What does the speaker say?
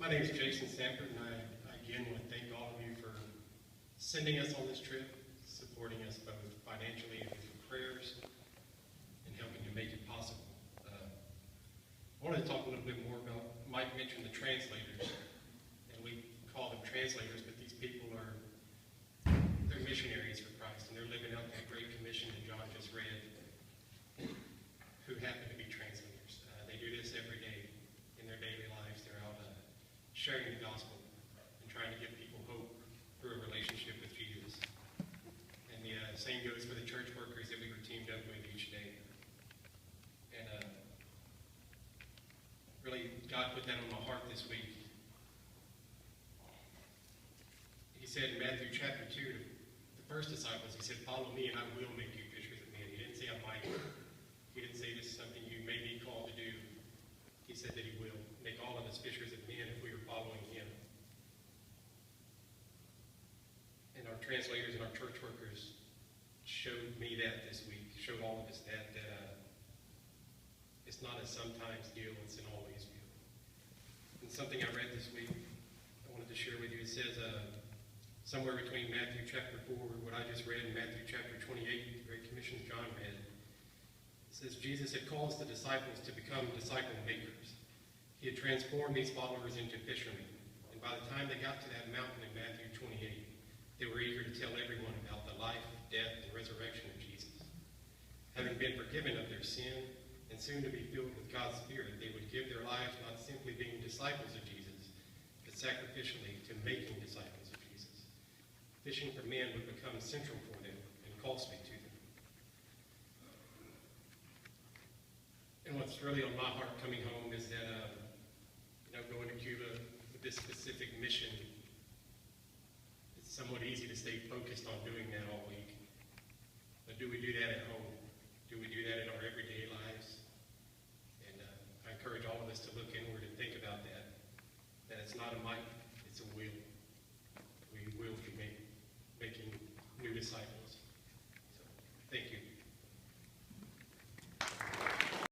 My name is Jason Sanford, and I again want to thank all of you for sending us on this trip, supporting us both financially and with your prayers, and helping to make it possible. I wanted to talk a little bit more about, Mike mentioned the translators, and we call them translators, but these people they're missionaries for Christ, and they're living out that great commission that John just read, who happen to be translators. They do this every day in their daily lives. They're out sharing the gospel and trying to give people hope through a relationship with Jesus. And the same goes for the church workers that we were teamed up with each day. And really, God put that on my heart this week. He said in Matthew chapter 2, the first disciples, he said, "Follow me and I will make you fishers of men." He didn't say I might. He didn't say this is something you may be called to do. He said that he will make all of us fishers of men if we are following him. And our translators and our church workers showed me that this week, showed all of us that it's not a sometimes deal, it's an always deal. And something I read this week, I wanted to share with you. It says somewhere between Matthew chapter 4, what I just read, and Matthew chapter 28, the Great Commission John read, it says Jesus had called the disciples to become disciple makers. He had transformed these followers into fishermen. And by the time they got to that mountain in Matthew 28, they were eager to tell everyone about the life, death, and resurrection of Jesus. Having been forgiven of their sin and soon to be filled with God's Spirit, they would give their lives not simply being disciples of Jesus, but sacrificially to making disciples of Jesus. Fishing for men would become central for them and costly to them. And what's really on my heart coming home is that, going to Cuba with this specific mission, it's somewhat easy to stay focused on doing that all week. But do we do that at home? Do we do that in our everyday lives? And I encourage all of us to look inward and think about that. That it's not a might, it's a will. We will be making new disciples.